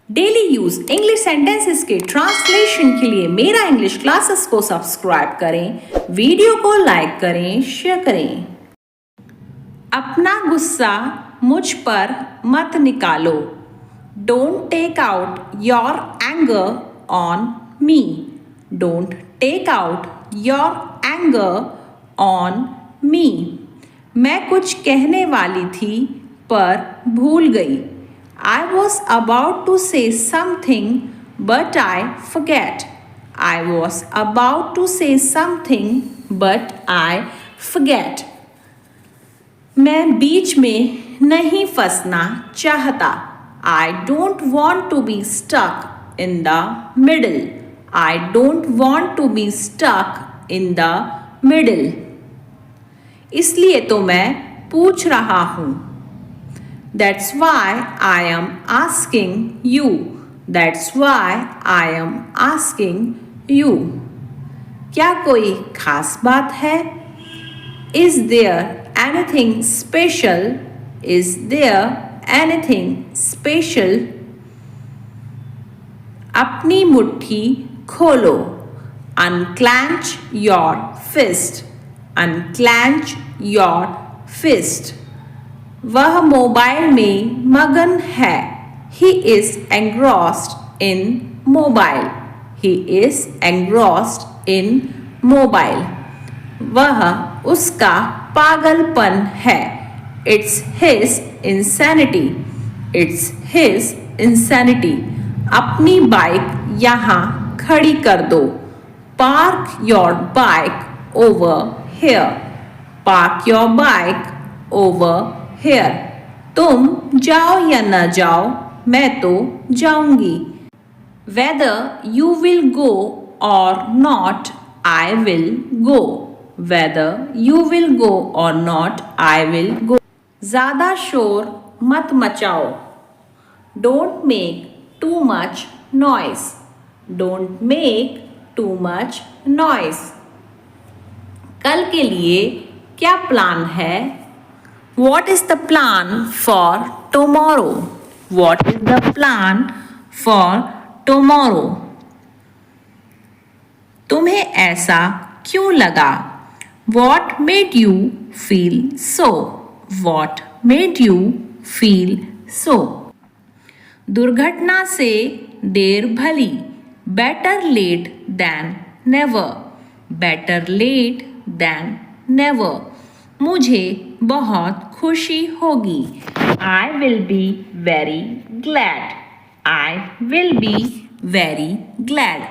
Daily use English sentences के translation के लिए मेरा इंग्लिश क्लासेस को सब्सक्राइब करें, वीडियो को लाइक करें, शेयर करें। अपना गुस्सा मुझ पर मत निकालो। Don't take out your anger on me. Don't take out your anger on me. मैं कुछ कहने वाली थी पर भूल गई। I was about to say something, but I forget. I was about to say something, but I forget. मैं बीच में नहीं फंसना चाहता. I don't want to be stuck in the middle. I don't want to be stuck in the middle. इसलिए तो मैं पूछ रहा हूँ. That's why I am asking you. That's why I am asking you. क्या कोई खास बात है? Is there anything special? Is there anything special? अपनी मुट्ठी खोलो. Unclench your fist. Unclench your fist. वह मोबाइल में मगन है. He is engrossed in mobile. He is engrossed in mobile. वह उसका पागलपन है. It's his insanity. It's his insanity. अपनी बाइक यहाँ खड़ी कर दो. Park your bike over here. Park your bike over here. तुम जाओ या न जाओ, मैं तो जाऊंगी. Whether you will go or not, I will go. Whether you will go or not, I will go. ज़्यादा शोर मत मचाओ. Don't make too much noise. Don't make too much noise. कल के लिए क्या प्लान है? What is the plan for tomorrow? What is the plan for tomorrow? तुम्हें ऐसा क्यों लगा? What made you feel so? What made you feel so? दुर्घटना से देर भली. Better late than never. Better late than never. मुझे बहुत खुशी होगी. I will be very glad. I will be very glad.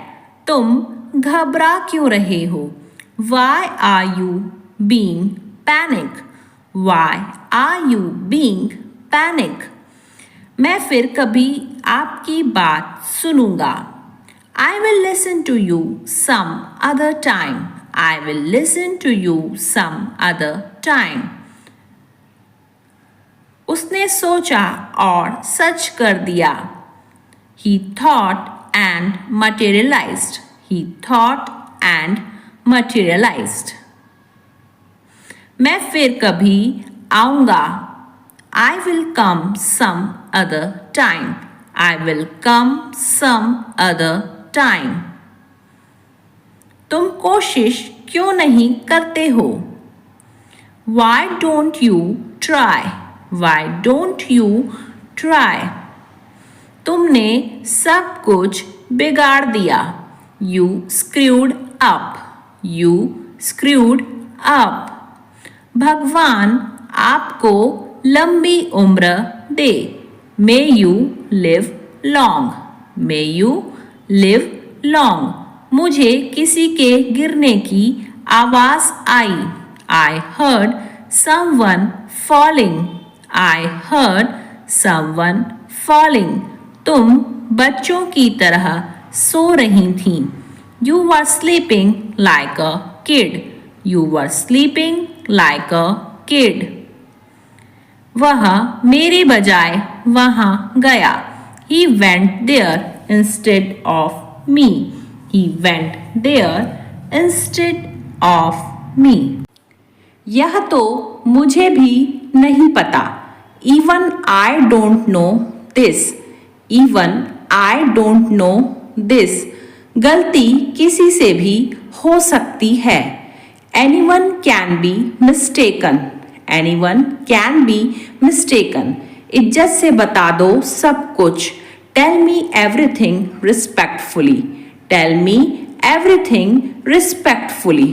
तुम घबरा क्यों रहे हो? Why are you being panic? Why are you being panic? मैं फिर कभी आपकी बात सुनूंगा. I will listen to you some other time. I will listen to you some other time. उसने सोचा और सच कर दिया. He thought and materialized. He thought and materialized. मैं फिर कभी आऊंगा. I will come some other time. I will come some other time. तुम कोशिश क्यों नहीं करते हो? Why don't you try? Why don't you try? तुमने सब कुछ बिगाड़ दिया. You screwed up. You screwed up. भगवान आपको लंबी उम्र दे. May you live long. May you live long. मुझे किसी के गिरने की आवाज आई. I heard someone falling. I heard someone falling. तुम बच्चों की तरह सो रही थीं. You were sleeping like a kid. You were sleeping like a kid. वह मेरे बजाय वहां गया. He went there instead of me. He went there instead of me. यह तो मुझे भी नहीं पता. Even I don't know this. Even I don't know this. गलती किसी से भी हो सकती है। Anyone can be mistaken. Anyone can be mistaken. इज्जत से बता दो सब कुछ। Tell me everything respectfully. Tell me everything respectfully.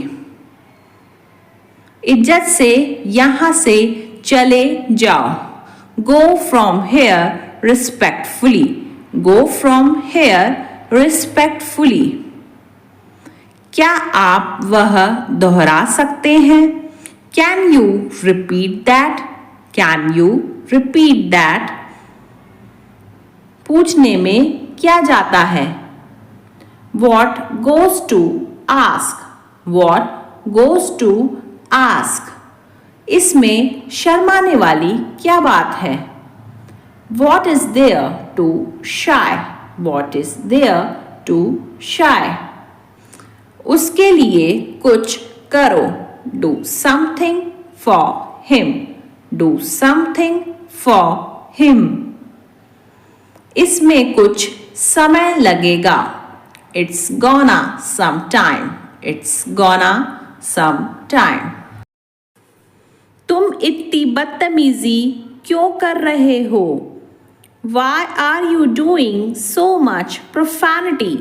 इज्जत से यहां से चले जाओ। Go from here respectfully. Go from here respectfully. क्या आप वह दोहरा सकते हैं? Can you repeat that? Can you repeat that? पूछने में क्या जाता है? What goes to ask? What goes to ask? इसमें शर्माने वाली क्या बात है? What is there to shy? What is there to shy? उसके लिए कुछ करो। Do something for him. Do something for him. इसमें कुछ समय लगेगा। It's gonna some time. It's gonna some time. तुम इतनी बदतमीजी क्यों कर रहे हो? Why are you doing so much profanity?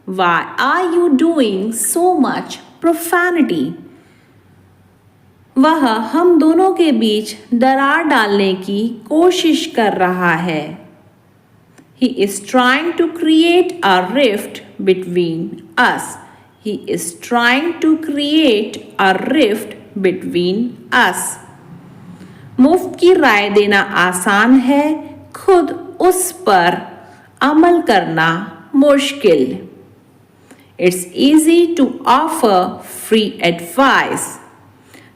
Why are you doing so much profanity? वह हम दोनों के बीच दरार डालने की कोशिश कर रहा है। He is trying to create a rift between us. He is trying to create a rift between us. मुफ्त की राय देना आसान है, खुद उस पर अमल करना मुश्किल। It's easy to offer free advice.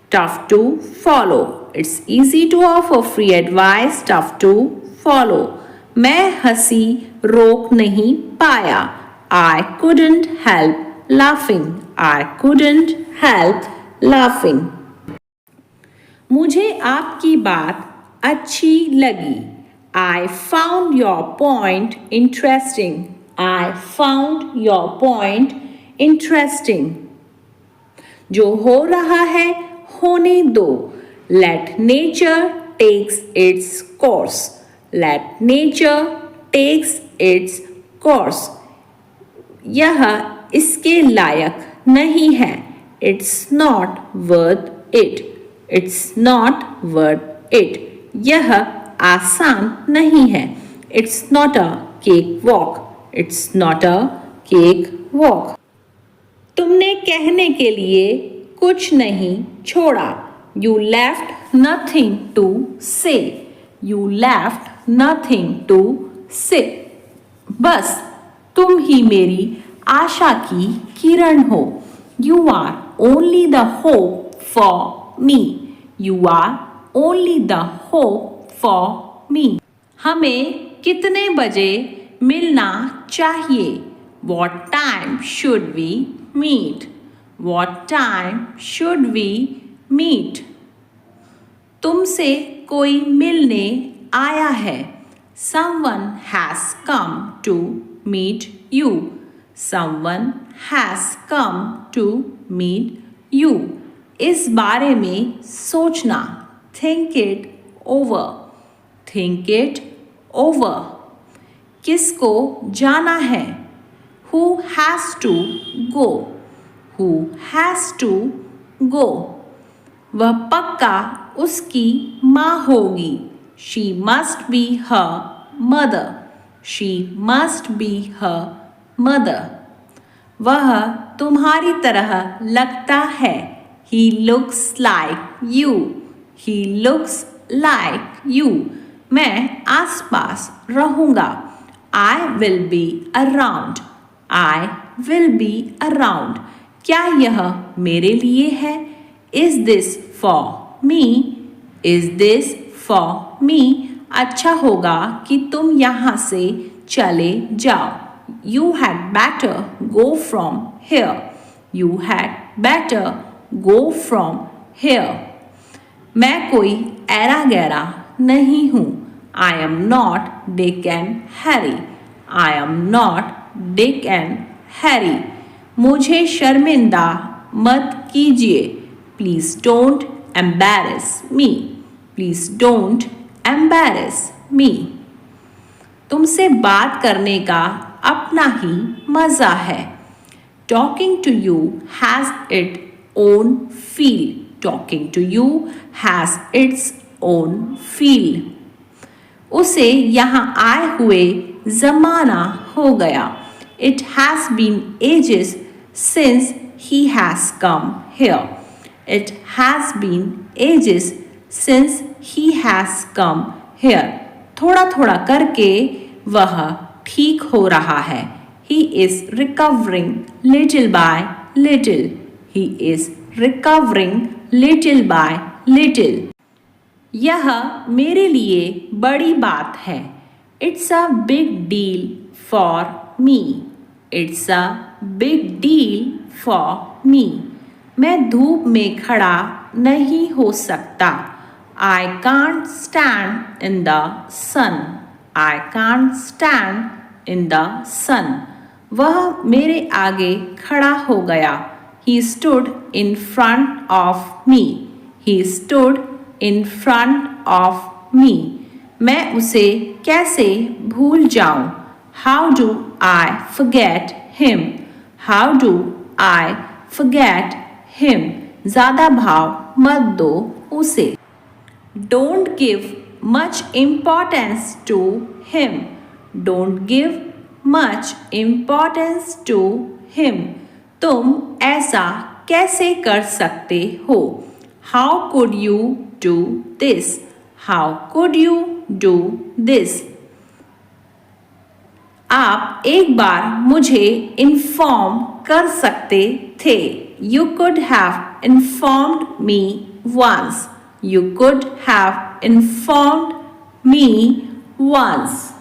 Tough to follow. It's easy to offer free advice. Tough to follow. मैं हंसी रोक नहीं पाया। I couldn't help laughing. I couldn't help laughing. मुझे आपकी बात अच्छी लगी। I found your point interesting. I found your point interesting. जो हो रहा है होने दो। Let nature takes its course. Let nature takes its course. यह इसके लायक नहीं है। It's not worth it. It's not worth it. यह आसान नहीं है। It's not a cakewalk. It's not a cakewalk. तुमने कहने के लिए कुछ नहीं छोड़ा। You left nothing to say. You left nothing to say. बस तुम ही मेरी आशा की किरण हो। You are only the hope for me. You are only the hope for me. हमें कितने बजे मिलना चाहिए? What time should we meet? What time should we meet? तुमसे कोई मिलने आया है। Someone has come to meet you. Someone has come to meet you. इस बारे में सोचना। Think it over. Think it over. किसको जाना है? Who has to go? Who has to go? वह पक्का उसकी माँ होगी। She must be her mother. She must be her mother. वह तुम्हारी तरह लगता है। He looks like you. He looks like you. मैं आसपास रहूँगा। I will be around. I will be around. क्या यह मेरे लिए है? Is this for me? Is this for me? अच्छा होगा कि तुम यहाँ से चले जाओ। You had better go from here. You had better go from here. मैं कोई ऐरा गैरा नहीं हूँ। I am not Dick and Harry. I am not Dick and Harry. मुझे शर्मिंदा मत कीजिए. Please don't embarrass me. Please don't embarrass me. तुमसे बात करने का अपना ही मज़ा है. Talking to you has its own feel. Talking to you has its own feel. उसे यहाँ आए हुए ज़माना हो गया. It has been ages since he has come here. It has been ages since he has come here. थोड़ा थोड़ा करके वह ठीक हो रहा है. He is recovering little by little. He is recovering little by little. यह मेरे लिए बड़ी बात है. It's a big deal for me. It's a big deal for me. मैं धूप में खड़ा नहीं हो सकता. I can't stand in the sun. I can't stand in the sun. वह मेरे आगे खड़ा हो गया. He stood in front of me. He stood in front of me. मैं उसे कैसे भूल जाऊं? How do I forget him? How do I forget him? ज़्यादा भाव मत दो उसे. Don't give much importance to him. Don't give much importance to him. तुम ऐसा कैसे कर सकते हो? How could you do this? How could you do this? आप एक बार मुझे इन्फॉर्म कर सकते थे. You could have informed me once. You could have informed me once.